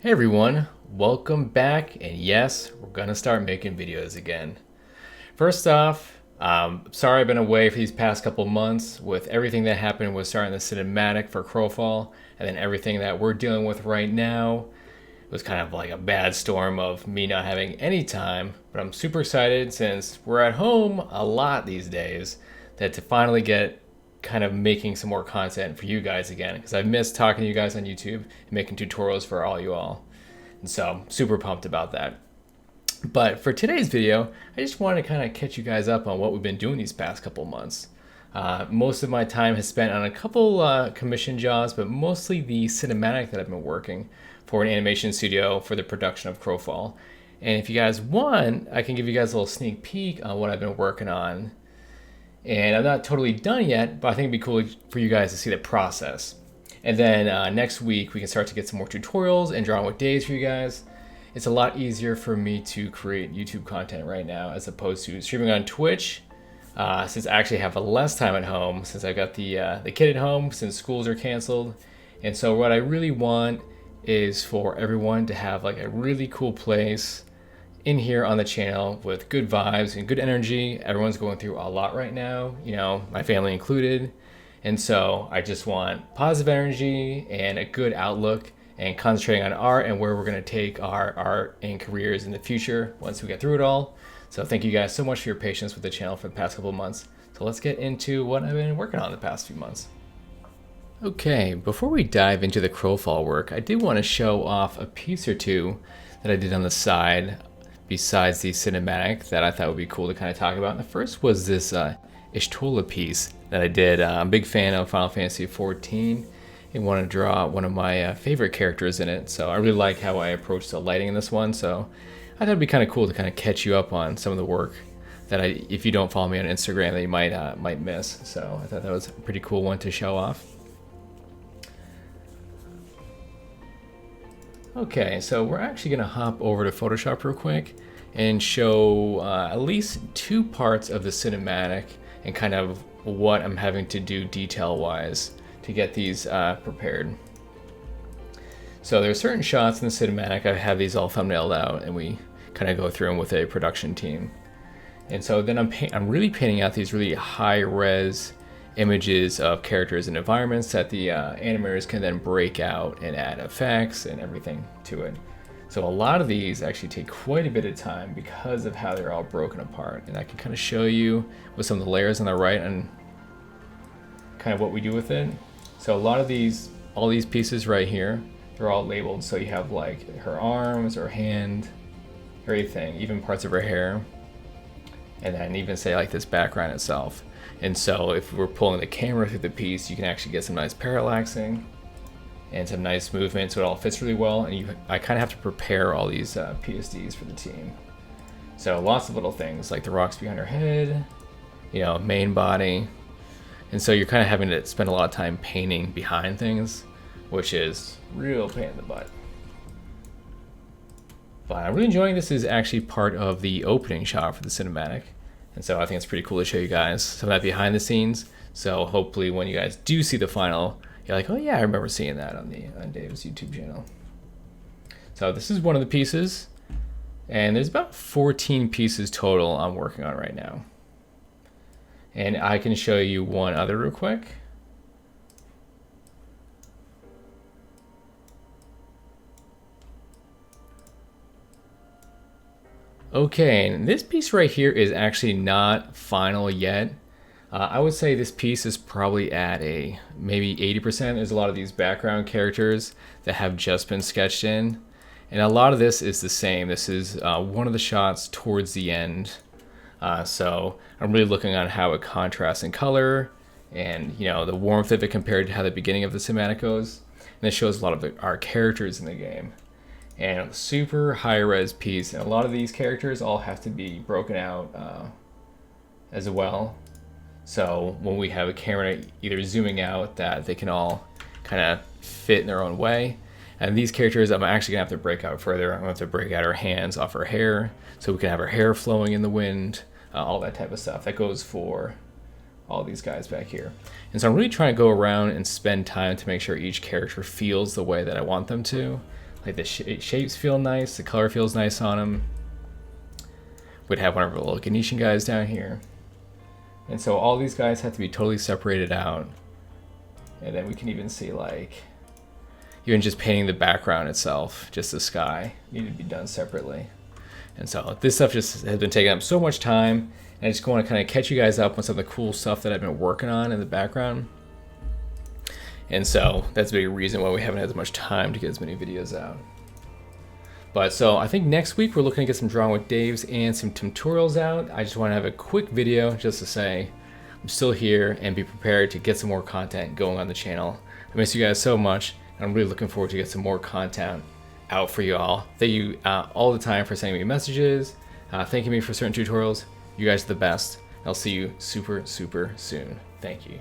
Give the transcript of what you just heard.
Hey everyone, welcome back, and yes, we're gonna start making videos again. First off, sorry I've been away for these past couple months with everything that happened with starting the cinematic for Crowfall, and then everything that we're dealing with right now. It was kind of like a bad storm of me not having any time, but I'm super excited since we're at home a lot these days that to finally get kind of making some more content for you guys again, because I've missed talking to you guys on YouTube and making tutorials for all you all. And so super pumped about that. But for today's video, I just wanted to kind of catch you guys up on what we've been doing these past couple months. Most of my time has spent on a couple commission jobs, but mostly the cinematic that I've been working for an animation studio for the production of Crowfall. And if you guys want, I can give you guys a little sneak peek on what I've been working on. And I'm not totally done yet, but I think it'd be cool for you guys to see the process. And then next week, we can start to get some more tutorials and draw on with days for you guys. It's a lot easier for me to create YouTube content right now as opposed to streaming on Twitch, since I actually have less time at home, since I've got the kid at home, since schools are canceled. And so what I really want is for everyone to have like a really cool place in here on the channel with good vibes and good energy. Everyone's going through a lot right now, you know, my family included. And so I just want positive energy and a good outlook and concentrating on art and where we're going to take our art and careers in the future once we get through it all. So thank you guys so much for your patience with the channel for the past couple of months. So let's get into what I've been working on the past few months. Okay, before we dive into the Crowfall work, I did want to show off a piece or two that I did on the side besides the cinematic that I thought would be cool to kind of talk about. And the first was this Hitch Tool piece that I did. I'm a big fan of Final Fantasy XIV and want to draw one of my favorite characters in it. So I really like how I approached the lighting in this one. So I thought it'd be kind of cool to kind of catch you up on some of the work that if you don't follow me on Instagram, that you might miss. So I thought that was a pretty cool one to show off. Okay, so we're actually gonna hop over to Photoshop real quick and show at least two parts of the cinematic and kind of what I'm having to do detail-wise to get these prepared. So there's certain shots in the cinematic, I have these all thumbnailed out and we kind of go through them with a production team. And so then I'm really painting out these really high-res images of characters and environments that the animators can then break out and add effects and everything to it. So a lot of these actually take quite a bit of time because of how they're all broken apart. And I can kind of show you with some of the layers on the right and kind of what we do with it. So a lot of these, all these pieces right here, they're all labeled. So you have like her arms, her hand, everything, even parts of her hair. And then even say like this background itself. And so if we're pulling the camera through the piece, you can actually get some nice parallaxing and some nice movement, so it all fits really well. And I kind of have to prepare all these PSDs for the team. So lots of little things like the rocks behind her head, you know, main body. And so you're kind of having to spend a lot of time painting behind things, which is real pain in the butt. But I'm really enjoying this. Is actually part of the opening shot for the cinematic. And so I think it's pretty cool to show you guys some of that behind the scenes. So hopefully when you guys do see the final, you're like, oh yeah, I remember seeing that on Dave's YouTube channel. So this is one of the pieces. And there's about 14 pieces total I'm working on right now. And I can show you one other real quick. Okay, and this piece right here is actually not final yet. I would say this piece is probably at a maybe 80%. There's a lot of these background characters that have just been sketched in. And a lot of this is the same. This is one of the shots towards the end. So I'm really looking on how it contrasts in color and, you know, the warmth of it compared to how the beginning of the cinematic goes. And it shows a lot of our characters in the game. And a super high res piece, and a lot of these characters all have to be broken out as well. So when we have a camera either zooming out, that they can all kind of fit in their own way. And these characters I'm actually gonna have to break out further. I'm gonna have to break out her hands off her hair so we can have her hair flowing in the wind, all that type of stuff. That goes for all these guys back here. And so I'm really trying to go around and spend time to make sure each character feels the way that I want them to. Like the shapes feel nice, the color feels nice on them. We'd have one of our little Ganeshan guys down here. And so all these guys have to be totally separated out. And then we can even see like, even just painting the background itself, just the sky, needed to be done separately. And so this stuff just has been taking up so much time. And I just want to kind of catch you guys up on some of the cool stuff that I've been working on in the background. And so that's a big reason why we haven't had as much time to get as many videos out. But so I think next week we're looking to get some Drawing with Daves and some tutorials out. I just want to have a quick video just to say I'm still here and be prepared to get some more content going on the channel. I miss you guys so much. I'm really looking forward to get some more content out for you all. Thank you all the time for sending me messages, thanking me for certain tutorials. You guys are the best. I'll see you super, super soon. Thank you.